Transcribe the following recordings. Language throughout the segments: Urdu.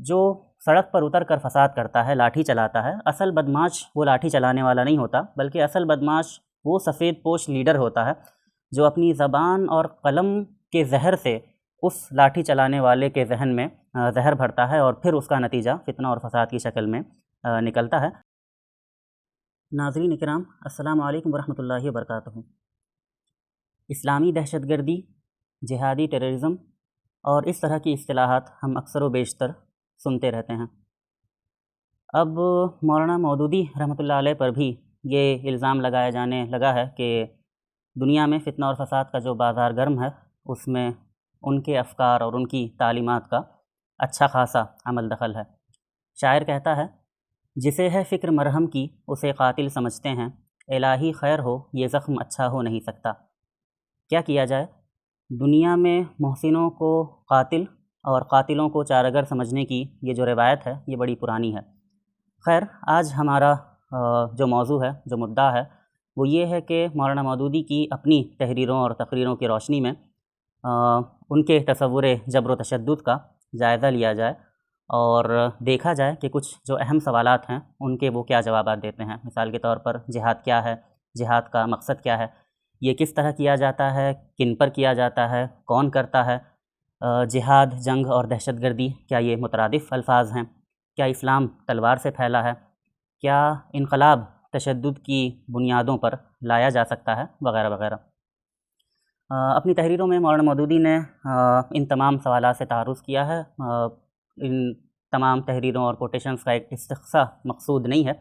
جو سڑک پر اتر کر فساد کرتا ہے، لاٹھی چلاتا ہے، اصل بدمعاش وہ لاٹھی چلانے والا نہیں ہوتا، بلکہ اصل بدمعاش وہ سفید پوش لیڈر ہوتا ہے جو اپنی زبان اور قلم کے زہر سے اس لاٹھی چلانے والے کے ذہن میں زہر بھرتا ہے اور پھر اس کا نتیجہ فتنہ اور فساد کی شکل میں نکلتا ہے۔ ناظرین اکرام، السلام علیکم ورحمۃ اللہ وبرکاتہ۔ اسلامی دہشت گردی، جہادی ٹیررزم اور اس طرح کی اصطلاحات ہم اکثر و بیشتر سنتے رہتے ہیں۔ اب مولانا مودودی رحمۃ اللہ علیہ پر بھی یہ الزام لگایا جانے لگا ہے کہ دنیا میں فتنہ اور فساد کا جو بازار گرم ہے، اس میں ان کے افکار اور ان کی تعلیمات کا اچھا خاصا عمل دخل ہے۔ شاعر کہتا ہے، جسے ہے فکر مرہم کی اسے قاتل سمجھتے ہیں، الہی خیر ہو یہ زخم اچھا ہو نہیں سکتا۔ کیا کیا جائے؟ دنیا میں محسنوں کو قاتل اور قاتلوں کو چارگر سمجھنے کی یہ جو روایت ہے یہ بڑی پرانی ہے۔ خیر، آج ہمارا جو موضوع ہے، جو مدعا ہے، وہ یہ ہے کہ مولانا مودودی کی اپنی تحریروں اور تقریروں کی روشنی میں ان کے تصور جبر و تشدد کا جائزہ لیا جائے اور دیکھا جائے کہ کچھ جو اہم سوالات ہیں ان کے وہ کیا جوابات دیتے ہیں۔ مثال کے طور پر جہاد کیا ہے، جہاد کا مقصد کیا ہے، یہ کس طرح کیا جاتا ہے، کن پر کیا جاتا ہے، کون کرتا ہے، جہاد، جنگ اور دہشت گردی کیا یہ مترادف الفاظ ہیں، کیا اسلام تلوار سے پھیلا ہے، کیا انقلاب تشدد کی بنیادوں پر لایا جا سکتا ہے، وغیرہ وغیرہ۔ اپنی تحریروں میں مولانا مودودی نے ان تمام سوالات سے تعارض کیا ہے۔ ان تمام تحریروں اور کوٹیشنز کا ایک استقصاء مقصود نہیں ہے،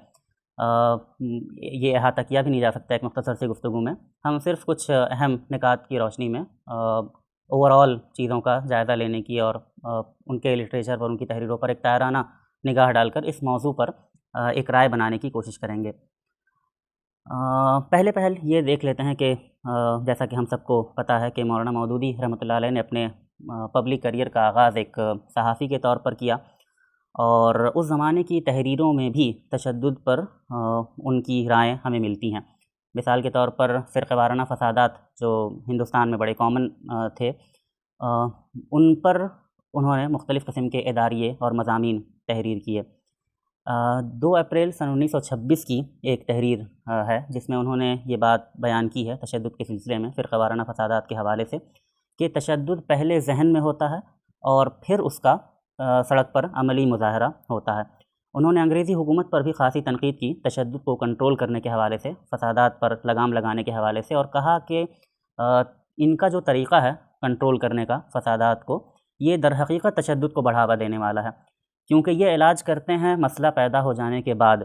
یہ احاطہ کیا بھی نہیں جا سکتا ایک مختصر سی گفتگو میں۔ ہم صرف کچھ اہم نکات کی روشنی میں اوور آل چیزوں کا جائزہ لینے کی اور ان کے لٹریچر پر، ان کی تحریروں پر ایک طائرانہ نگاہ ڈال کر اس موضوع پر ایک رائے بنانے کی کوشش کریں گے۔ پہلے یہ دیکھ لیتے ہیں کہ جیسا کہ ہم سب کو پتہ ہے کہ مولانا مودودی رحمۃ اللہ علیہ نے اپنے پبلک کریئر کا آغاز ایک صحافی کے طور پر کیا، اور اس زمانے کی تحریروں میں بھی تشدد پر ان کی رائیں ہمیں ملتی ہیں۔ مثال کے طور پر فرقہ وارانہ فسادات جو ہندوستان میں بڑے کامن تھے، ان پر انہوں نے مختلف قسم کے اداریے اور مضامین تحریر کیے۔ 2 اپریل سن 1926 کی ایک تحریر ہے جس میں انہوں نے یہ بات بیان کی ہے تشدد کے سلسلے میں فرقہ وارانہ فسادات کے حوالے سے کہ تشدد پہلے ذہن میں ہوتا ہے اور پھر اس کا سڑک پر عملی مظاہرہ ہوتا ہے۔ انہوں نے انگریزی حکومت پر بھی خاصی تنقید کی تشدد کو کنٹرول کرنے کے حوالے سے، فسادات پر لگام لگانے کے حوالے سے، اور کہا کہ ان کا جو طریقہ ہے کنٹرول کرنے کا فسادات کو، یہ در حقیقت تشدد کو بڑھاوا دینے والا ہے، کیونکہ یہ علاج کرتے ہیں مسئلہ پیدا ہو جانے کے بعد۔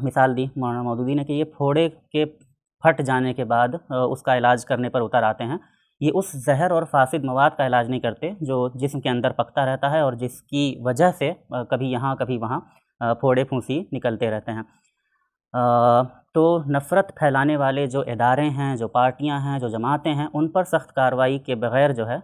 مثال دی مولانا مودودی نے کہ یہ پھوڑے کے پھٹ جانے کے بعد اس کا علاج کرنے پر اتر آتے ہیں۔ یہ اس زہر اور فاسد مواد کا علاج نہیں کرتے جو جسم کے اندر پکتا رہتا ہے اور جس کی وجہ سے کبھی یہاں کبھی وہاں پھوڑے پھونسی نکلتے رہتے ہیں۔ تو نفرت پھیلانے والے جو ادارے ہیں، جو پارٹیاں ہیں، جو جماعتیں ہیں، ان پر سخت کارروائی کے بغیر جو ہے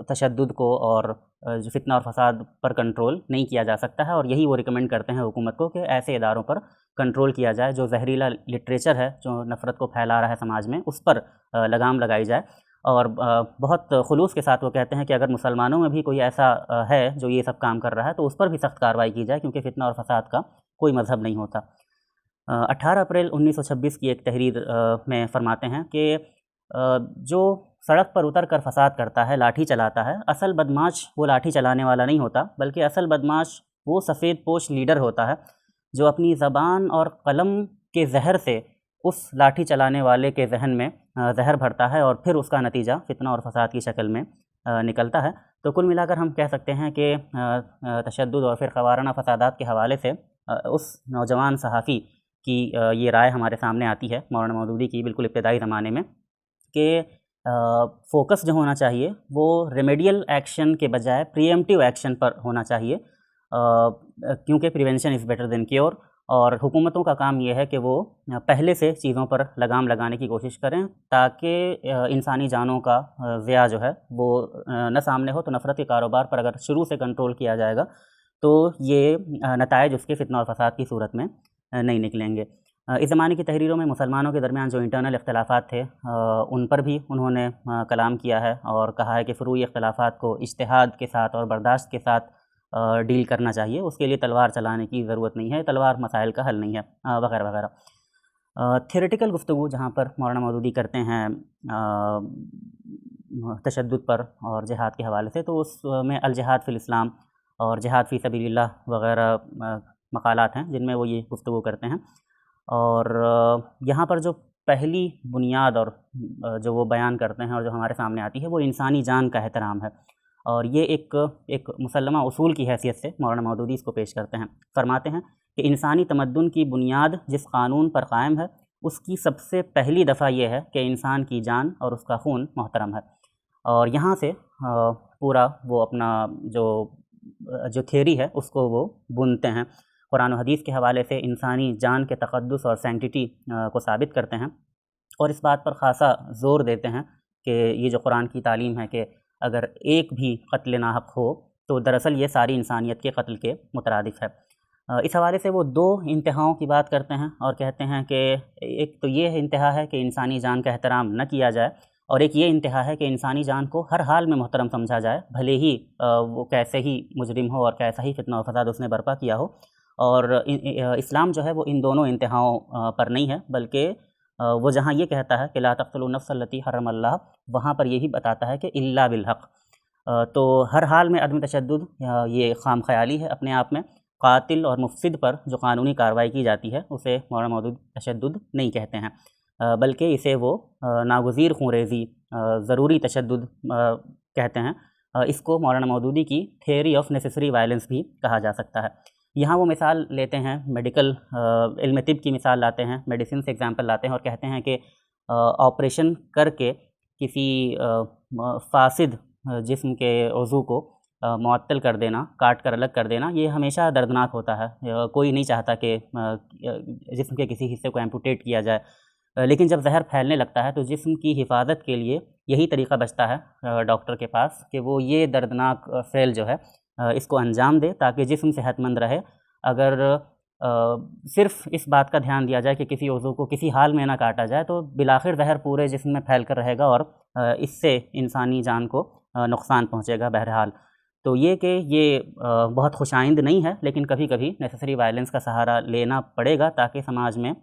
تشدد کو اور جو فتنہ اور فساد پر کنٹرول نہیں کیا جا سکتا ہے، اور یہی وہ ریکمینڈ کرتے ہیں حکومت کو کہ ایسے اداروں پر کنٹرول کیا جائے، جو زہریلا لٹریچر ہے جو نفرت کو پھیلا رہا ہے سماج میں، اس پر لگام لگائی جائے۔ اور بہت خلوص کے ساتھ وہ کہتے ہیں کہ اگر مسلمانوں میں بھی کوئی ایسا ہے جو یہ سب کام کر رہا ہے تو اس پر بھی سخت کارروائی کی جائے، کیونکہ فتنہ اور فساد کا کوئی مذہب نہیں ہوتا۔ 18 اپریل 1926 کی ایک تحریر میں فرماتے ہیں کہ جو سڑک پر اتر کر فساد کرتا ہے، لاٹھی چلاتا ہے، اصل بدمعاش وہ لاٹھی چلانے والا نہیں ہوتا، بلکہ اصل بدمعاش وہ سفید پوش لیڈر ہوتا ہے جو اپنی زبان اور قلم کے زہر سے اس لاٹھی چلانے والے کے ذہن میں زہر بھرتا ہے اور پھر اس کا نتیجہ فتنہ اور فساد کی شکل میں نکلتا ہے۔ تو کل ملا کر ہم کہہ سکتے ہیں کہ تشدد اور فرقہ وارانہ فسادات کے حوالے سے اس نوجوان صحافی کی یہ رائے ہمارے سامنے آتی ہے مولانا مودودی کی بالکل ابتدائی زمانے میں کہ فوکس جو ہونا چاہیے وہ ریمیڈیل ایکشن کے بجائے پری ایمپٹیو ایکشن پر ہونا چاہیے، کیونکہ prevention is better than cure, اور حکومتوں کا کام یہ ہے کہ وہ پہلے سے چیزوں پر لگام لگانے کی کوشش کریں تاکہ انسانی جانوں کا ضیاع جو ہے وہ نہ سامنے ہو۔ تو نفرت کے کاروبار پر اگر شروع سے کنٹرول کیا جائے گا تو یہ نتائج اس کے فتنہ اور فساد کی صورت میں نہیں نکلیں گے۔ اس زمانے کی تحریروں میں مسلمانوں کے درمیان جو انٹرنل اختلافات تھے ان پر بھی انہوں نے کلام کیا ہے اور کہا ہے کہ فروعی اختلافات کو اجتہاد کے ساتھ اور برداشت کے ساتھ ڈیل کرنا چاہیے، اس کے لیے تلوار چلانے کی ضرورت نہیں ہے، تلوار مسائل کا حل نہیں ہے، وغیرہ وغیرہ۔ تھیوریٹیکل گفتگو جہاں پر مولانا مودودی کرتے ہیں تشدد پر اور جہاد کے حوالے سے، تو اس میں الجہاد فی الاسلام اور جہاد فی سبیل اللہ وغیرہ مقالات ہیں جن میں وہ یہ گفتگو کرتے ہیں۔ اور یہاں پر جو پہلی بنیاد اور جو وہ بیان کرتے ہیں اور جو ہمارے سامنے آتی ہے وہ انسانی جان کا احترام ہے، اور یہ ایک مسلمہ اصول کی حیثیت سے مولانا مودودی اس کو پیش کرتے ہیں۔ فرماتے ہیں کہ انسانی تمدن کی بنیاد جس قانون پر قائم ہے اس کی سب سے پہلی دفعہ یہ ہے کہ انسان کی جان اور اس کا خون محترم ہے، اور یہاں سے پورا وہ اپنا جو تھیوری ہے اس کو وہ بنتے ہیں، قرآن و حدیث کے حوالے سے انسانی جان کے تقدس اور سینٹٹی کو ثابت کرتے ہیں، اور اس بات پر خاصا زور دیتے ہیں کہ یہ جو قرآن کی تعلیم ہے کہ اگر ایک بھی قتل ناحق ہو تو دراصل یہ ساری انسانیت کے قتل کے مترادف ہے۔ اس حوالے سے وہ دو انتہاؤں کی بات کرتے ہیں اور کہتے ہیں کہ ایک تو یہ انتہا ہے کہ انسانی جان کا احترام نہ کیا جائے، اور ایک یہ انتہا ہے کہ انسانی جان کو ہر حال میں محترم سمجھا جائے، بھلے ہی وہ کیسے ہی مجرم ہو اور کیسا ہی فتنہ و فساد اس نے برپا کیا ہو۔ اور اسلام جو ہے وہ ان دونوں انتہاؤں پر نہیں ہے، بلکہ وہ جہاں یہ کہتا ہے کہ لا تقتلوا النفس التی حرم اللہ، وہاں پر یہی بتاتا ہے کہ الا بالحق۔ تو ہر حال میں عدم تشدد یہ خام خیالی ہے اپنے آپ میں، قاتل اور مفسد پر جو قانونی کارروائی کی جاتی ہے اسے مولانا مودودی تشدد نہیں کہتے ہیں، بلکہ اسے وہ ناگزیر خونریزی، ضروری تشدد کہتے ہیں۔ اس کو مولانا مودودی کی تھیوری آف نیسیسری وائلنس بھی کہا جا سکتا ہے۔ یہاں وہ مثال لیتے ہیں میڈیکل علم طب کی مثال لاتے ہیں، میڈیسن سے ایگزامپل لاتے ہیں اور کہتے ہیں کہ آپریشن کر کے کسی فاسد جسم کے عضو کو معطل کر دینا، کاٹ کر الگ کر دینا، یہ ہمیشہ دردناک ہوتا ہے، کوئی نہیں چاہتا کہ جسم کے کسی حصے کو ایمپوٹیٹ کیا جائے، لیکن جب زہر پھیلنے لگتا ہے تو جسم کی حفاظت کے لیے یہی طریقہ بچتا ہے ڈاکٹر کے پاس کہ وہ یہ دردناک فعل جو ہے اس کو انجام دے تاکہ جسم صحت مند رہے۔ اگر صرف اس بات کا دھیان دیا جائے کہ کسی عضو کو کسی حال میں نہ کاٹا جائے تو بالآخر زہر پورے جسم میں پھیل کر رہے گا اور اس سے انسانی جان کو نقصان پہنچے گا بہرحال۔ تو یہ کہ یہ بہت خوش آئند نہیں ہے، لیکن کبھی کبھی نیسیسری وائلنس کا سہارا لینا پڑے گا تاکہ سماج میں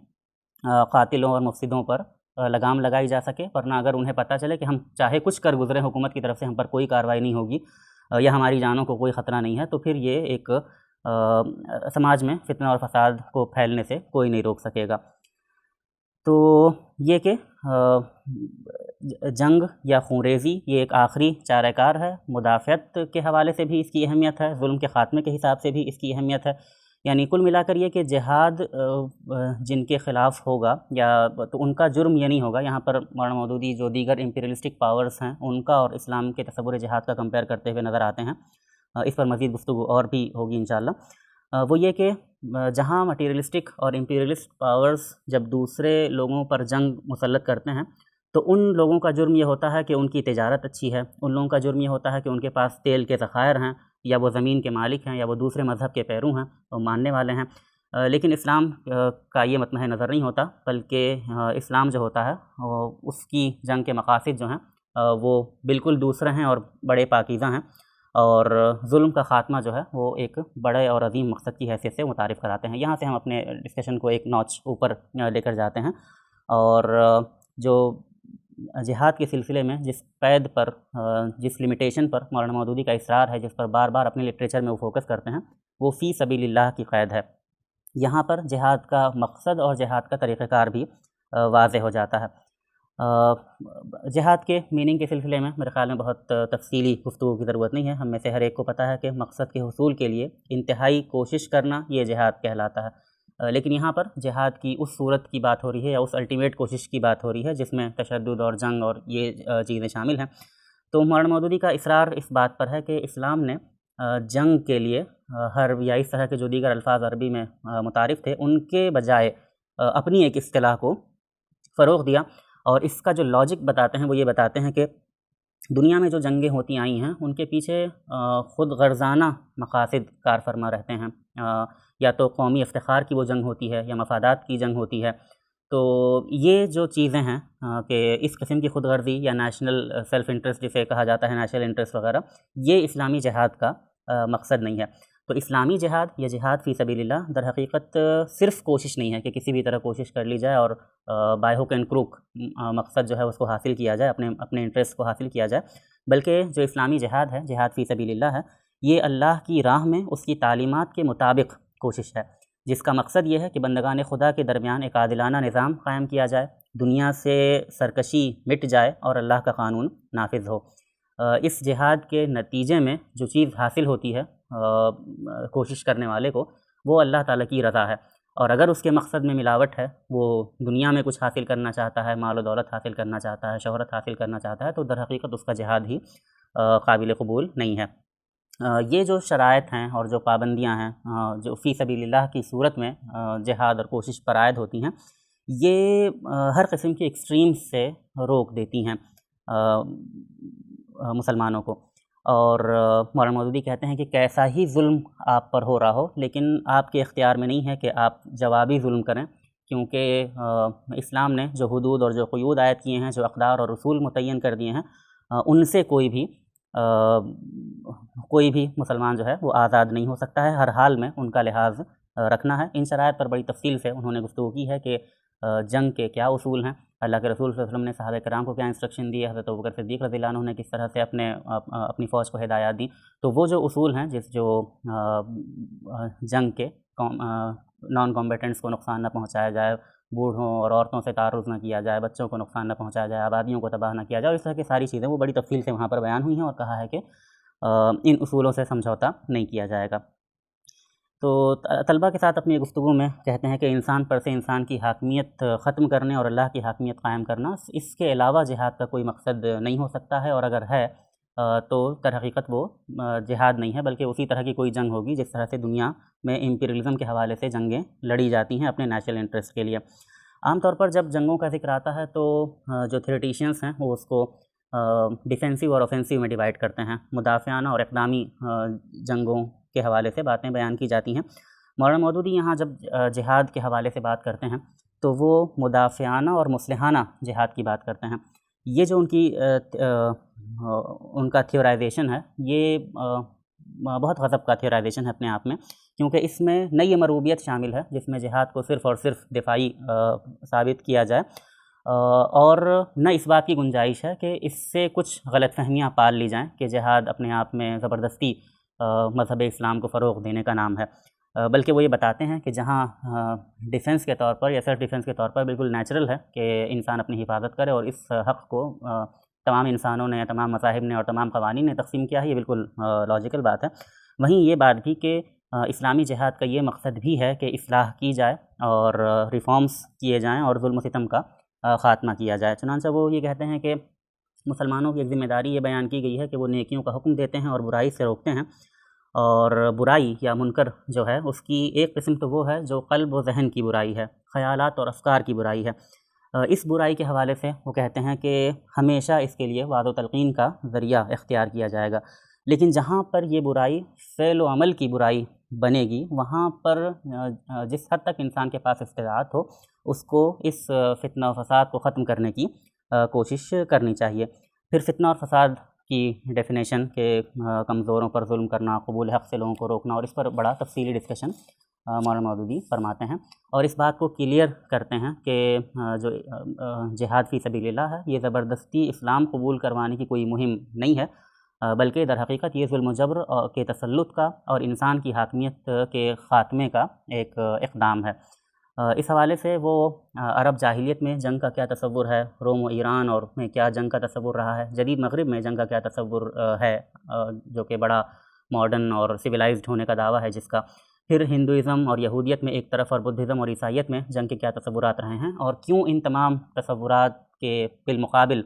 قاتلوں اور مفسدوں پر لگام لگائی جا سکے، ورنہ اگر انہیں پتہ چلے کہ ہم چاہے کچھ کر گزرے حکومت کی طرف سے ہم پر کوئی کارروائی نہیں ہوگی یا ہماری جانوں کو کوئی خطرہ نہیں ہے، تو پھر یہ ایک سماج میں فتنہ اور فساد کو پھیلنے سے کوئی نہیں روک سکے گا۔ تو یہ کہ جنگ یا خونریزی یہ ایک آخری چارہ کار ہے، مدافعت کے حوالے سے بھی اس کی اہمیت ہے، ظلم کے خاتمے کے حساب سے بھی اس کی اہمیت ہے، یعنی کل ملا کر یہ کہ جہاد جن کے خلاف ہوگا یا تو ان کا جرم یہ نہیں ہوگا۔ یہاں پر مولانا مودودی جو دیگر امپیریلسٹک پاورز ہیں ان کا اور اسلام کے تصور جہاد کا کمپیئر کرتے ہوئے نظر آتے ہیں، اس پر مزید گفتگو اور بھی ہوگی انشاءاللہ۔ وہ یہ کہ جہاں مٹیریلسٹک اور امپیریلسٹ پاورز جب دوسرے لوگوں پر جنگ مسلط کرتے ہیں تو ان لوگوں کا جرم یہ ہوتا ہے کہ ان کی تجارت اچھی ہے، ان لوگوں کا جرم یہ ہوتا ہے کہ ان کے پاس تیل کے ذخائر ہیں، یا وہ زمین کے مالک ہیں، یا وہ دوسرے مذہب کے پیرو ہیں، وہ ماننے والے ہیں۔ لیکن اسلام کا یہ مطمح نظر نہیں ہوتا، بلکہ اسلام جو ہوتا ہے اس کی جنگ کے مقاصد جو ہیں وہ بالکل دوسرے ہیں اور بڑے پاکیزہ ہیں، اور ظلم کا خاتمہ جو ہے وہ ایک بڑے اور عظیم مقصد کی حیثیت سے متعارف کراتے ہیں۔ یہاں سے ہم اپنے ڈسکشن کو ایک نوچ اوپر لے کر جاتے ہیں، اور جو جہاد کے سلسلے میں جس قید پر، جس لمیٹیشن پر مولانا مودودی کا اصرار ہے، جس پر بار بار اپنے لٹریچر میں وہ فوکس کرتے ہیں، وہ فی سبیل اللہ کی قید ہے۔ یہاں پر جہاد کا مقصد اور جہاد کا طریقہ کار بھی واضح ہو جاتا ہے۔ جہاد کے میننگ کے سلسلے میں میرے خیال میں بہت تفصیلی گفتگو کی ضرورت نہیں ہے، ہم میں سے ہر ایک کو پتہ ہے کہ مقصد کے حصول کے لیے انتہائی کوشش کرنا یہ جہاد کہلاتا ہے، لیکن یہاں پر جہاد کی اس صورت کی بات ہو رہی ہے یا اس الٹیمیٹ کوشش کی بات ہو رہی ہے جس میں تشدد اور جنگ اور یہ چیزیں شامل ہیں۔ تو مولانا مودودی کا اصرار اس بات پر ہے کہ اسلام نے جنگ کے لیے حرب یا اس طرح کے جو دیگر الفاظ عربی میں متعارف تھے ان کے بجائے اپنی ایک اصطلاح کو فروغ دیا، اور اس کا جو لاجک بتاتے ہیں وہ یہ بتاتے ہیں کہ دنیا میں جو جنگیں ہوتی آئی ہیں ان کے پیچھے خود غرضانہ مقاصد کار فرما رہتے ہیں، یا تو قومی افتخار کی وہ جنگ ہوتی ہے یا مفادات کی جنگ ہوتی ہے۔ تو یہ جو چیزیں ہیں کہ اس قسم کی خود غرضی یا نیشنل سیلف انٹرسٹ جسے کہا جاتا ہے، نیشنل انٹرسٹ وغیرہ، یہ اسلامی جہاد کا مقصد نہیں ہے۔ تو اسلامی جہاد یا جہاد فی سبیل اللہ در حقیقت صرف کوشش نہیں ہے کہ کسی بھی طرح کوشش کر لی جائے اور بائی ہک اینڈ کروک مقصد جو ہے اس کو حاصل کیا جائے، اپنے انٹرسٹ کو حاصل کیا جائے، بلکہ جو اسلامی جہاد ہے، جہاد فی سبیل اللہ ہے، یہ اللہ کی راہ میں اس کی تعلیمات کے مطابق کوشش ہے، جس کا مقصد یہ ہے کہ بندگان خدا کے درمیان ایک عادلانہ نظام قائم کیا جائے، دنیا سے سرکشی مٹ جائے اور اللہ کا قانون نافذ ہو۔ اس جہاد کے نتیجے میں جو چیز حاصل ہوتی ہے کوشش کرنے والے کو، وہ اللہ تعالیٰ کی رضا ہے، اور اگر اس کے مقصد میں ملاوٹ ہے، وہ دنیا میں کچھ حاصل کرنا چاہتا ہے، مال و دولت حاصل کرنا چاہتا ہے، شہرت حاصل کرنا چاہتا ہے، تو در حقیقت اس کا جہاد ہی قابل قبول نہیں ہے۔ یہ جو شرائط ہیں اور جو پابندیاں ہیں جو فی سبیل اللہ کی صورت میں جہاد اور کوشش پر عائد ہوتی ہیں، یہ ہر قسم کی ایکسٹریمز سے روک دیتی ہیں مسلمانوں کو۔ اور مولانا مودودی کہتے ہیں کہ کیسا ہی ظلم آپ پر ہو رہا ہو، لیکن آپ کے اختیار میں نہیں ہے کہ آپ جوابی ظلم کریں، کیونکہ اسلام نے جو حدود اور جو قیود عائد کیے ہیں، جو اقدار اور اصول متعین کر دیے ہیں، ان سے کوئی بھی مسلمان جو ہے وہ آزاد نہیں ہو سکتا ہے، ہر حال میں ان کا لحاظ رکھنا ہے۔ ان شرائط پر بڑی تفصیل سے انہوں نے گفتگو کی ہے کہ جنگ کے کیا اصول ہیں، اللہ کے رسول صلی اللہ علیہ وسلم نے صحابہ کرام کو کیا انسٹرکشن دی ہے، حضرت ابوبکر صدیق رضی اللہ عنہ نے کس طرح سے اپنی فوج کو ہدایات دی۔ تو وہ جو اصول ہیں جو جنگ کے نان کمبیٹنٹس کو نقصان نہ پہنچایا جائے، بوڑھوں اور عورتوں سے تعرض نہ کیا جائے، بچوں کو نقصان نہ پہنچایا جائے، آبادیوں کو تباہ نہ کیا جائے، اور اس طرح کی ساری چیزیں وہ بڑی تفصیل سے وہاں پر بیان ہوئی ہیں، اور کہا ہے کہ ان اصولوں سے سمجھوتا نہیں کیا جائے گا۔ تو طلباء کے ساتھ اپنی گفتگو میں کہتے ہیں کہ انسان پر سے انسان کی حاکمیت ختم کرنے اور اللہ کی حاکمیت قائم کرنا، اس کے علاوہ جہاد کا کوئی مقصد نہیں ہو سکتا ہے، اور اگر ہے تو در حقیقت وہ جہاد نہیں ہے، بلکہ اسی طرح کی کوئی جنگ ہوگی جس طرح سے دنیا میں امپیریلزم کے حوالے سے جنگیں لڑی جاتی ہیں اپنے نیشنل انٹرسٹ کے لیے۔ عام طور پر جب جنگوں کا ذکر آتا ہے تو جو تھیوریٹیشینس ہیں وہ اس کو ڈیفینسو اور اوفینسو میں ڈیوائڈ کرتے ہیں، مدافعانہ اور اقدامی جنگوں کے حوالے سے باتیں بیان کی جاتی ہیں۔ مولانا مودودی یہاں جب جہاد کے حوالے سے بات کرتے ہیں تو وہ مدافعانہ اور مصلحانہ جہاد کی بات کرتے ہیں۔ یہ جو ان کا تھیورائزیشن ہے، یہ بہت غضب کا تھیورائزیشن ہے اپنے آپ میں، کیونکہ اس میں نئی مرغوبیت شامل ہے جس میں جہاد کو صرف اور صرف دفاعی ثابت کیا جائے، اور نہ اس بات کی گنجائش ہے کہ اس سے کچھ غلط فہمیاں پال لی جائیں کہ جہاد اپنے آپ میں زبردستی مذہب اسلام کو فروغ دینے کا نام ہے، بلکہ وہ یہ بتاتے ہیں کہ جہاں ڈیفنس کے طور پر یا سیلف ڈیفنس کے طور پر بالکل نیچرل ہے کہ انسان اپنی حفاظت کرے، اور اس حق کو تمام انسانوں نے، تمام مذاہب نے اور تمام قوانین نے تقسیم کیا ہے، یہ بالکل لاجیکل بات ہے۔ وہیں یہ بات بھی کہ اسلامی جہاد کا یہ مقصد بھی ہے کہ اصلاح کی جائے اور ریفارمز کیے جائیں اور ظلم و ستم کا خاتمہ کیا جائے۔ چنانچہ وہ یہ کہتے ہیں کہ مسلمانوں کی ایک ذمہ داری یہ بیان کی گئی ہے کہ وہ نیکیوں کا حکم دیتے ہیں اور برائی سے روکتے ہیں، اور برائی یا منکر جو ہے اس کی ایک قسم تو وہ ہے جو قلب و ذہن کی برائی ہے، خیالات اور افکار کی برائی ہے۔ اس برائی کے حوالے سے وہ کہتے ہیں کہ ہمیشہ اس کے لیے وعظ و تلقین کا ذریعہ اختیار کیا جائے گا، لیکن جہاں پر یہ برائی فعل و عمل کی برائی بنے گی، وہاں پر جس حد تک انسان کے پاس استطاعت ہو اس کو اس فتنہ و فساد کو ختم کرنے کی کوشش کرنی چاہیے۔ پھر فتنہ اور فساد کی ڈیفینیشن کہ کمزوروں پر ظلم کرنا، قبول حق سے لوگوں کو روکنا، اور اس پر بڑا تفصیلی ڈسکشن مولانا مودودی فرماتے ہیں، اور اس بات کو کلیئر کرتے ہیں کہ جو جہاد فی سبیل اللہ ہے یہ زبردستی اسلام قبول کروانے کی کوئی مہم نہیں ہے، بلکہ در حقیقت یہ ظلم و جبر کے تسلط کا اور انسان کی حاکمیت کے خاتمے کا ایک اقدام ہے۔ اس حوالے سے وہ عرب جاہلیت میں جنگ کا کیا تصور ہے، روم و ایران اور میں کیا جنگ کا تصور رہا ہے، جدید مغرب میں جنگ کا کیا تصور ہے جو کہ بڑا ماڈرن اور سویلائزڈ ہونے کا دعویٰ ہے جس کا، پھر ہندوازم اور یہودیت میں ایک طرف اور بدھزم اور عیسائیت میں جنگ کے کیا تصورات رہے ہیں، اور کیوں ان تمام تصورات کے بالمقابل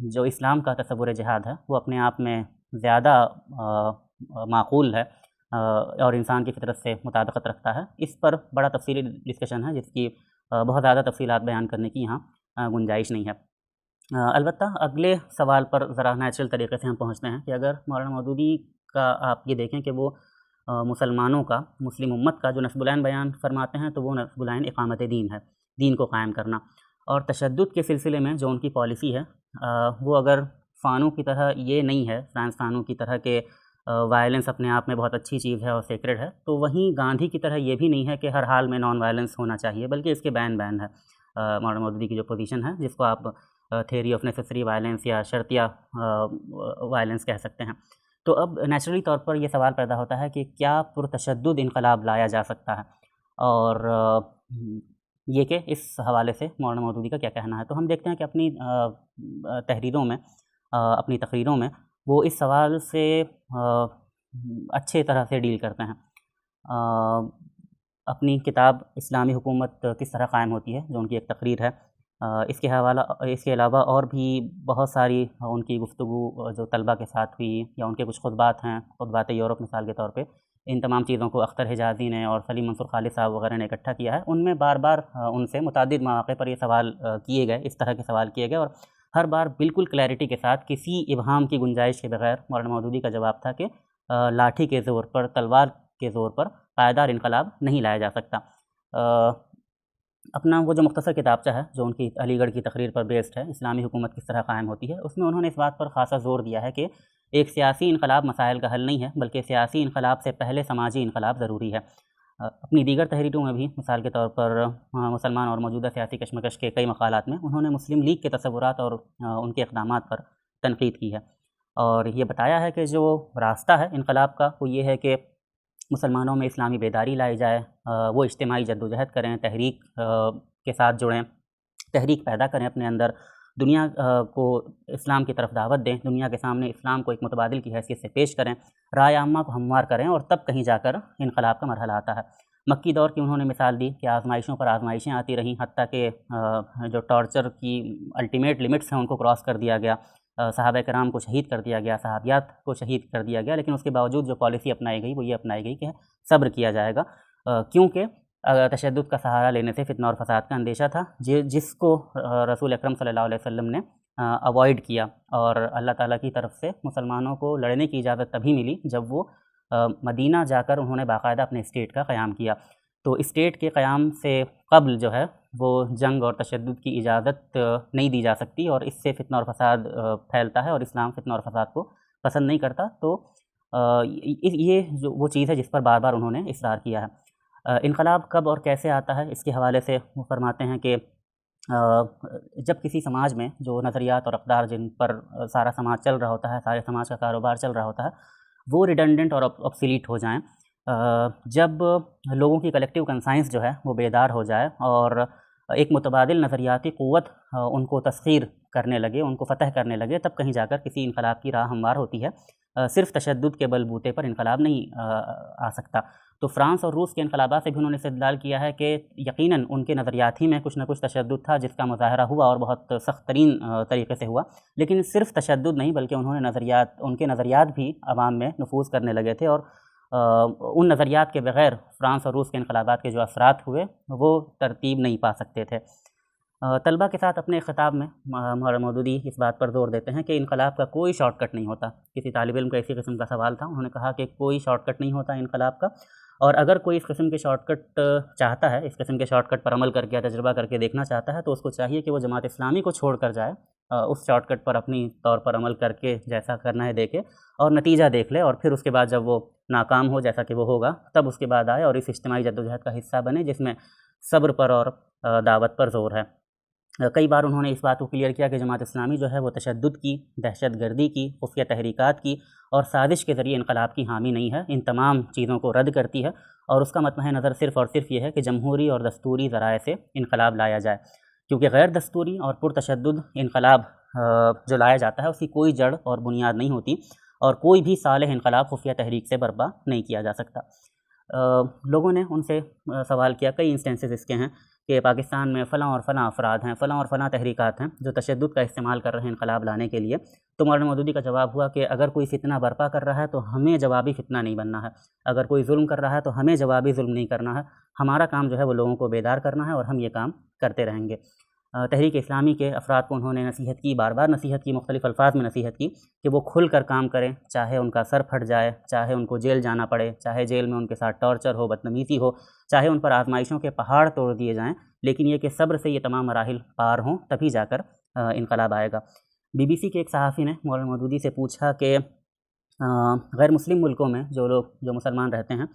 جو اسلام کا تصور جہاد ہے وہ اپنے آپ میں زیادہ معقول ہے اور انسان کی فطرت سے مطابقت رکھتا ہے۔ اس پر بڑا تفصیلی ڈسکشن ہے جس کی بہت زیادہ تفصیلات بیان کرنے کی یہاں گنجائش نہیں ہے۔ البتہ اگلے سوال پر ذرا نیچرل طریقے سے ہم پہنچتے ہیں کہ اگر مولانا مودودی کا آپ یہ دیکھیں کہ وہ مسلمانوں کا، مسلم امت کا جو نصب العین بیان فرماتے ہیں تو وہ نصب العین اقامت دین ہے، دین کو قائم کرنا، اور تشدد کے سلسلے میں جو ان کی پالیسی ہے وہ اگر فانوں کی طرح یہ نہیں ہے، فرانس فانوں کی طرح کہ وائلنس اپنے آپ میں بہت اچھی چیز ہے اور سیکرڈ ہے، تو وہیں گاندھی کی طرح یہ بھی نہیں ہے کہ ہر حال میں نان وائلنس ہونا چاہیے، بلکہ اس کے بین ہے مولانا مودودی کی جو پوزیشن ہے، جس کو آپ تھیوری آف نیسیسری وائلنس یا شرطیہ وائلنس کہہ سکتے ہیں۔ تو اب نیچرلی طور پر یہ سوال پیدا ہوتا ہے کہ کیا پرتشدد انقلاب لایا جا سکتا ہے، اور یہ کہ اس حوالے سے مولانا مودودی کا کیا کہنا ہے۔ تو ہم دیکھتے ہیں کہ اپنی تحریروں میں، اپنی تقریروں میں وہ اس سوال سے اچھے طرح سے ڈیل کرتے ہیں۔ اپنی کتاب اسلامی حکومت کس طرح قائم ہوتی ہے، جو ان کی ایک تقریر ہے، اس کے علاوہ اور بھی بہت ساری ان کی گفتگو جو طلبہ کے ساتھ ہوئی، یا ان کے کچھ خطبات ہیں، خطبات یورپ مثال کے طور پہ، ان تمام چیزوں کو اختر حجازی نے اور سلیم منصور خالد صاحب وغیرہ نے اکٹھا کیا ہے۔ ان میں بار بار ان سے متعدد مواقع پر یہ سوال کیے گئے، اس طرح کے سوال کیے گئے، اور ہر بار بالکل کلیئرٹی کے ساتھ، کسی ابہام کی گنجائش کے بغیر مولانا مودودی کا جواب تھا کہ لاٹھی کے زور پر، تلوار کے زور پر پائیدار انقلاب نہیں لایا جا سکتا۔ اپنا وہ جو مختصر کتابچہ ہے، جو ان کی علی گڑھ کی تقریر پر بیسڈ ہے، اسلامی حکومت کس طرح قائم ہوتی ہے، اس میں انہوں نے اس بات پر خاصا زور دیا ہے کہ ایک سیاسی انقلاب مسائل کا حل نہیں ہے، بلکہ سیاسی انقلاب سے پہلے سماجی انقلاب ضروری ہے۔ اپنی دیگر تحریروں میں بھی، مثال کے طور پر مسلمان اور موجودہ سیاسی کشمکش کے کئی مقالات میں، انہوں نے مسلم لیگ کے تصورات اور ان کے اقدامات پر تنقید کی ہے، اور یہ بتایا ہے کہ جو راستہ ہے انقلاب کا، وہ یہ ہے کہ مسلمانوں میں اسلامی بیداری لائی جائے، وہ اجتماعی جدوجہد کریں، تحریک کے ساتھ جڑیں، تحریک پیدا کریں اپنے اندر، دنیا کو اسلام کی طرف دعوت دیں، دنیا کے سامنے اسلام کو ایک متبادل کی حیثیت سے پیش کریں، رائے عامہ کو ہموار کریں، اور تب کہیں جا کر انقلاب کا مرحلہ آتا ہے۔ مکی دور کی انہوں نے مثال دی کہ آزمائشوں پر آزمائشیں آتی رہیں، حتیٰ کہ جو ٹارچر کی الٹیمیٹ لمٹس ہیں ان کو کراس کر دیا گیا، صحابہ کرام کو شہید کر دیا گیا، صحابیات کو شہید کر دیا گیا، لیکن اس کے باوجود جو پالیسی اپنائی گئی وہ یہ اپنائی گئی کہ صبر کیا جائے گا، کیونکہ تشدد کا سہارا لینے سے فتنہ اور فساد کا اندیشہ تھا، جس کو رسول اکرم صلی اللہ علیہ وسلم نے اوائڈ کیا، اور اللہ تعالیٰ کی طرف سے مسلمانوں کو لڑنے کی اجازت تبھی ملی جب وہ مدینہ جا کر انہوں نے باقاعدہ اپنے اسٹیٹ کا قیام کیا۔ تو اسٹیٹ کے قیام سے قبل جو ہے وہ جنگ اور تشدد کی اجازت نہیں دی جا سکتی، اور اس سے فتنہ اور فساد پھیلتا ہے، اور اسلام فتنہ اور فساد کو پسند نہیں کرتا۔ تو یہ جو وہ چیز ہے جس پر بار بار انہوں نے اصرار کیا ہے۔ انقلاب کب اور کیسے آتا ہے، اس کے حوالے سے وہ فرماتے ہیں کہ جب کسی سماج میں جو نظریات اور اقدار جن پر سارا سماج چل رہا ہوتا ہے، سارے سماج کا کاروبار چل رہا ہوتا ہے، وہ ریڈنڈنٹ اور آبسلیٹ ہو جائیں، جب لوگوں کی کلیکٹیو کنسائنس جو ہے وہ بیدار ہو جائے، اور ایک متبادل نظریاتی قوت ان کو تسخیر کرنے لگے، ان کو فتح کرنے لگے، تب کہیں جا کر کسی انقلاب کی راہ ہموار ہوتی ہے۔ صرف تشدد کے بل بوتے پر انقلاب نہیں آ سکتا۔ تو فرانس اور روس کے انقلابات سے بھی انہوں نے استدلال کیا ہے کہ یقیناً ان کے نظریات ہی میں کچھ نہ کچھ تشدد تھا، جس کا مظاہرہ ہوا اور بہت سخت ترین طریقے سے ہوا، لیکن صرف تشدد نہیں، بلکہ انہوں نے ان کے نظریات بھی عوام میں نفوذ کرنے لگے تھے، اور ان نظریات کے بغیر فرانس اور روس کے انقلابات کے جو اثرات ہوئے وہ ترتیب نہیں پا سکتے تھے۔ طلبہ کے ساتھ اپنے خطاب میں مولانا مودودی اس بات پر زور دیتے ہیں کہ انقلاب کا کوئی شارٹ کٹ نہیں ہوتا۔ کسی طالب علم کا اسی قسم کا سوال تھا، انہوں نے کہا کہ کوئی شارٹ کٹ نہیں ہوتا انقلاب کا، اور اگر کوئی اس قسم کے شارٹ کٹ چاہتا ہے، اس قسم کے شارٹ کٹ پر عمل کر کے تجربہ کر کے دیکھنا چاہتا ہے، تو اس کو چاہیے کہ وہ جماعت اسلامی کو چھوڑ کر جائے، اس شارٹ کٹ پر اپنی طور پر عمل کر کے جیسا کرنا ہے دیکھے، اور نتیجہ دیکھ لے، اور پھر اس کے بعد جب وہ ناکام ہو، جیسا کہ وہ ہوگا، تب اس کے بعد آئے اور اس اجتماعی جدوجہد کا حصہ بنے جس میں صبر پر اور دعوت پر زور ہے۔ کئی بار انہوں نے اس بات کو کلیئر کیا کہ جماعت اسلامی جو ہے وہ تشدد کی، دہشت گردی کی، خفیہ تحریکات کی اور سازش کے ذریعے انقلاب کی حامی نہیں ہے، ان تمام چیزوں کو رد کرتی ہے، اور اس کا مطمع نظر صرف اور صرف یہ ہے کہ جمہوری اور دستوری ذرائع سے انقلاب لایا جائے، کیونکہ غیر دستوری اور پرتشدد انقلاب جو لایا جاتا ہے اس کی کوئی جڑ اور بنیاد نہیں ہوتی، اور کوئی بھی صالح انقلاب خفیہ تحریک سے برپا نہیں کیا جا سکتا۔ لوگوں نے ان سے سوال کیا، کئی انسٹنسز اس کے ہیں کہ پاکستان میں فلاں اور فلاں افراد ہیں، فلاں اور فلاں تحریکات ہیں جو تشدد کا استعمال کر رہے ہیں انقلاب لانے کے لیے، تو مولانا مودودی کا جواب ہوا کہ اگر کوئی فتنہ برپا کر رہا ہے تو ہمیں جوابی فتنہ نہیں بننا ہے، اگر کوئی ظلم کر رہا ہے تو ہمیں جوابی ظلم نہیں کرنا ہے، ہمارا کام جو ہے وہ لوگوں کو بیدار کرنا ہے، اور ہم یہ کام کرتے رہیں گے۔ تحریک اسلامی کے افراد کو انہوں نے نصیحت کی، بار بار نصیحت کی، مختلف الفاظ میں نصیحت کی کہ وہ کھل کر کام کریں، چاہے ان کا سر پھٹ جائے، چاہے ان کو جیل جانا پڑے، چاہے جیل میں ان کے ساتھ ٹارچر ہو، بدتمیزی ہو، چاہے ان پر آزمائشوں کے پہاڑ توڑ دیے جائیں، لیکن یہ کہ صبر سے یہ تمام مراحل پار ہوں، تبھی جا کر انقلاب آئے گا۔ BBC کے ایک صحافی نے مولانا مودودی سے پوچھا کہ غیر مسلم ملکوں میں جو مسلمان رہتے ہیں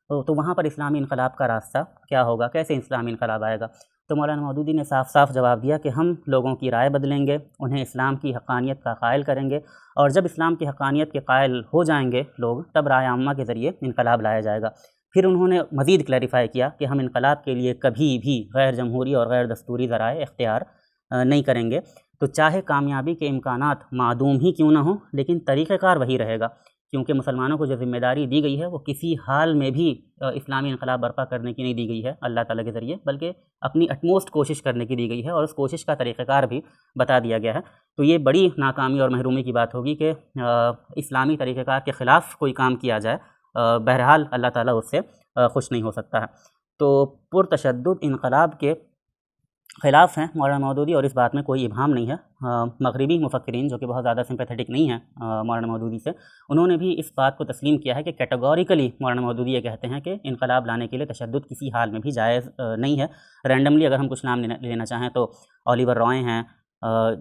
تو وہاں پر اسلامی انقلاب کا راستہ کیا ہوگا، کیسے اسلامی انقلاب آئے گا؟ تو مولانا مودودی نے صاف صاف جواب دیا کہ ہم لوگوں کی رائے بدلیں گے، انہیں اسلام کی حقانیت کا قائل کریں گے، اور جب اسلام کی حقانیت کے قائل ہو جائیں گے لوگ، تب رائے عامہ کے ذریعے انقلاب لایا جائے گا۔ پھر انہوں نے مزید کلیریفائی کیا کہ ہم انقلاب کے لیے کبھی بھی غیر جمہوری اور غیر دستوری ذرائع اختیار نہیں کریں گے، تو چاہے کامیابی کے امکانات معدوم ہی کیوں نہ ہوں، لیکن طریقہ کار وہی رہے گا، کیونکہ مسلمانوں کو جو ذمہ داری دی گئی ہے وہ کسی حال میں بھی اسلامی انقلاب برپا کرنے کی نہیں دی گئی ہے اللہ تعالیٰ کے ذریعے، بلکہ اپنی اٹموسٹ کوشش کرنے کی دی گئی ہے، اور اس کوشش کا طریقہ کار بھی بتا دیا گیا ہے۔ تو یہ بڑی ناکامی اور محرومی کی بات ہوگی کہ اسلامی طریقہ کار کے خلاف کوئی کام کیا جائے، بہرحال اللہ تعالیٰ اس سے خوش نہیں ہو سکتا ہے۔ تو پرتشدد انقلاب کے خلاف ہیں مولانا مودودی، اور اس بات میں کوئی ابہام نہیں ہے۔ مغربی مفکرین جو کہ بہت زیادہ سمپیتھیٹک نہیں ہیں مولانا مودودی سے، انہوں نے بھی اس بات کو تسلیم کیا ہے کہ کیٹیگوریکلی مولانا مودودی یہ کہتے ہیں کہ انقلاب لانے کے لیے تشدد کسی حال میں بھی جائز نہیں ہے۔ رینڈملی اگر ہم کچھ نام لینا چاہیں تو اولیور رائے ہیں،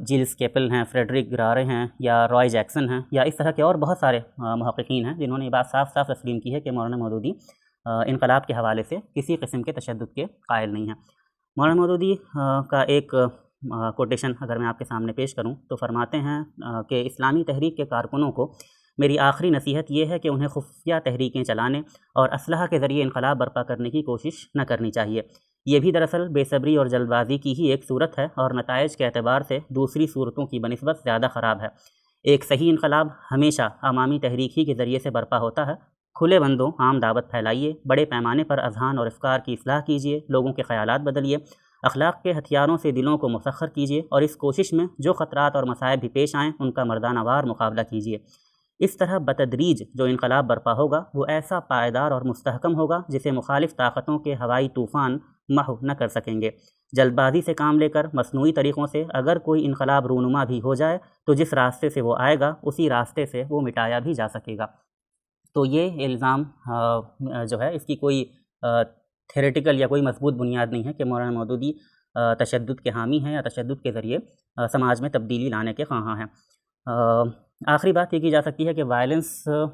جیل اسکیپل ہیں، فریڈرک گرارے ہیں، یا رائے جیکسن ہیں، یا اس طرح کے اور بہت سارے محققین ہیں جنہوں نے یہ بات صاف صاف تسلیم کی ہے کہ مولانا مودودی انقلاب کے حوالے سے کسی قسم کے تشدد کے قائل نہیں ہیں۔ مولانا مودودی کا ایک کوٹیشن اگر میں آپ کے سامنے پیش کروں تو فرماتے ہیں کہ اسلامی تحریک کے کارکنوں کو میری آخری نصیحت یہ ہے کہ انہیں خفیہ تحریکیں چلانے اور اسلحہ کے ذریعے انقلاب برپا کرنے کی کوشش نہ کرنی چاہیے۔ یہ بھی دراصل بے صبری اور جلد بازی کی ہی ایک صورت ہے، اور نتائج کے اعتبار سے دوسری صورتوں کی بنسبت زیادہ خراب ہے۔ ایک صحیح انقلاب ہمیشہ عوامی تحریک ہی کے ذریعے سے برپا ہوتا ہے۔ کھلے بندوں عام دعوت پھیلائیے، بڑے پیمانے پر اذہان اور افکار کی اصلاح کیجیے، لوگوں کے خیالات بدلیے، اخلاق کے ہتھیاروں سے دلوں کو مسخر کیجیے، اور اس کوشش میں جو خطرات اور مصائب بھی پیش آئیں ان کا مردانہ وار مقابلہ کیجیے۔ اس طرح بتدریج جو انقلاب برپا ہوگا وہ ایسا پائیدار اور مستحکم ہوگا جسے مخالف طاقتوں کے ہوائی طوفان محو نہ کر سکیں گے۔ جلد بازی سے کام لے کر مصنوعی طریقوں سے اگر کوئی انقلاب رونما بھی ہو جائے تو جس راستے سے وہ آئے گا اسی راستے سے وہ مٹایا بھی جا سکے گا۔ تو یہ الزام جو ہے اس کی کوئی تھیوریٹیکل یا کوئی مضبوط بنیاد نہیں ہے کہ مولانا مودودی تشدد کے حامی ہیں یا تشدد کے ذریعے سماج میں تبدیلی لانے کے خواہاں ہیں۔ آخری بات یہ کی جا سکتی ہے کہ وائلنس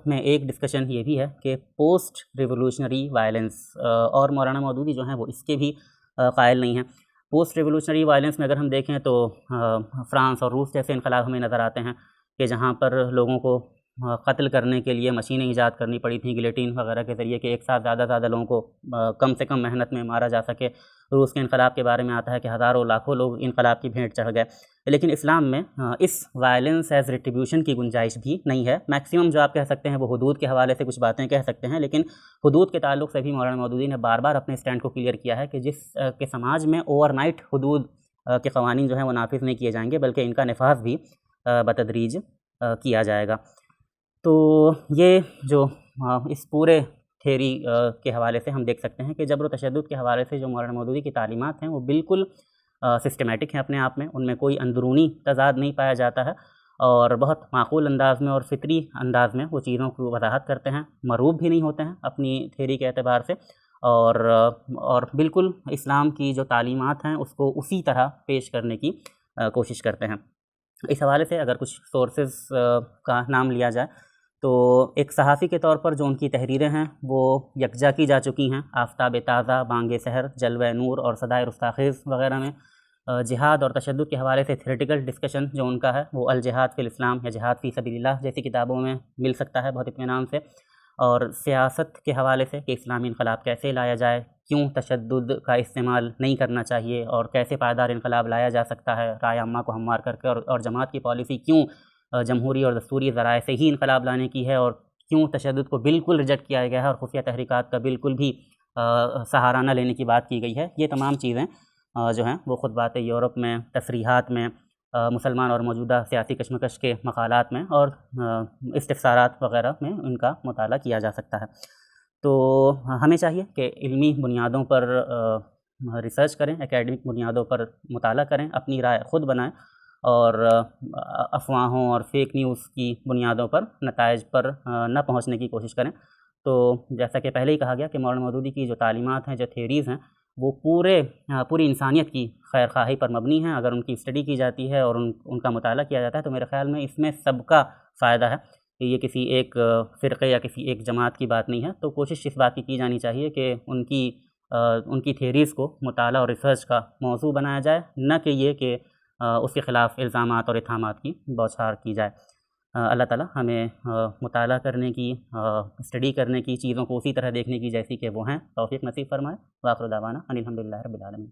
میں ایک ڈسکشن یہ بھی ہے کہ پوسٹ ریولوشنری وائلنس، اور مولانا مودودی جو ہیں وہ اس کے بھی قائل نہیں ہیں۔ پوسٹ ریولوشنری وائلنس میں اگر ہم دیکھیں تو فرانس اور روس جیسے انقلاب ہمیں نظر آتے ہیں کہ جہاں پر لوگوں کو قتل کرنے کے لیے مشینیں ایجاد کرنی پڑی تھیں، گلیٹین وغیرہ کے ذریعے، کہ ایک ساتھ زیادہ لوگوں کو کم سے کم محنت میں مارا جا سکے۔ روس کے انقلاب کے بارے میں آتا ہے کہ ہزاروں لاکھوں لوگ انقلاب کی بھینٹ چڑھ گئے۔ لیکن اسلام میں اس وائلنس ایز ریٹریبیوشن کی گنجائش بھی نہیں ہے۔ میکسیمم جو آپ کہہ سکتے ہیں وہ حدود کے حوالے سے کچھ باتیں کہہ سکتے ہیں، لیکن حدود کے تعلق سے بھی مولانا مودودی نے بار بار اپنے اسٹینڈ کو کلیئر کیا ہے کہ جس کہ سماج میں اوور نائٹ حدود کے قوانین جو ہیں وہ نافذ نہیں کیے جائیں گے، بلکہ ان کا نفاذ بھی بتدریج کیا جائے گا۔ تو یہ جو اس پورے تھیوری کے حوالے سے ہم دیکھ سکتے ہیں کہ جبر و تشدد کے حوالے سے جو مولانا مودودی کی تعلیمات ہیں وہ بالکل سسٹمیٹک ہیں اپنے آپ میں، ان میں کوئی اندرونی تضاد نہیں پایا جاتا ہے، اور بہت معقول انداز میں اور فطری انداز میں وہ چیزوں کی وضاحت کرتے ہیں، مروب بھی نہیں ہوتے ہیں اپنی تھیوری کے اعتبار سے، اور بالکل اسلام کی جو تعلیمات ہیں اس کو اسی طرح پیش کرنے کی کوشش کرتے ہیں۔ اس حوالے سے اگر کچھ سورسز کا نام لیا جائے تو ایک صحافی کے طور پر جو ان کی تحریریں ہیں وہ یکجا کی جا چکی ہیں، آفتاب تازہ، بانگ سحر، جلوہ نور اور صدائے رستاخیز وغیرہ میں۔ جہاد اور تشدد کے حوالے سے تھیوریٹیکل ڈسکشن جو ان کا ہے وہ الجہاد فی الاسلام یا جہاد فی سبیل اللہ جیسی کتابوں میں مل سکتا ہے بہت اطمینان سے، اور سیاست کے حوالے سے کہ اسلامی انقلاب کیسے لایا جائے، کیوں تشدد کا استعمال نہیں کرنا چاہیے، اور کیسے پائیدار انقلاب لایا جا سکتا ہے رائے عامہ کو ہموار کر کے، اور جماعت کی پالیسی کیوں جمہوری اور دستوری ذرائع سے ہی انقلاب لانے کی ہے، اور کیوں تشدد کو بالکل ریجیکٹ کیا گیا ہے اور خفیہ تحریکات کا بالکل بھی سہارا نہ لینے کی بات کی گئی ہے۔ یہ تمام چیزیں جو ہیں وہ خطبات یورپ میں، تصریحات میں، مسلمان اور موجودہ سیاسی کشمکش کے مقالات میں اور استفسارات وغیرہ میں ان کا مطالعہ کیا جا سکتا ہے۔ تو ہمیں چاہیے کہ علمی بنیادوں پر ریسرچ کریں، اکیڈمک بنیادوں پر مطالعہ کریں، اپنی رائے خود بنائیں، اور افواہوں اور فیک نیوز کی بنیادوں پر نتائج پر نہ پہنچنے کی کوشش کریں۔ تو جیسا کہ پہلے ہی کہا گیا کہ مولانا مودودی کی جو تعلیمات ہیں، جو تھیوریز ہیں، وہ پوری انسانیت کی خیر خواہی پر مبنی ہیں۔ اگر ان کی اسٹڈی کی جاتی ہے اور ان کا مطالعہ کیا جاتا ہے تو میرے خیال میں اس میں سب کا فائدہ ہے، یہ کسی ایک فرقے یا کسی ایک جماعت کی بات نہیں ہے، تو کوشش اس بات کی جانی چاہیے کہ ان کی تھیریز کو مطالعہ اور ریسرچ کا موضوع بنایا جائے، نہ کہ یہ کہ اس کے خلاف الزامات اور اتہامات کی بوچھار کی جائے۔ اللہ تعالیٰ ہمیں مطالعہ کرنے کی، اسٹڈی کرنے کی، چیزوں کو اسی طرح دیکھنے کی جیسی کہ وہ ہیں، توفیق نصیب فرمائے۔ وآخر دعوانا ان الحمد للہ رب العالمین۔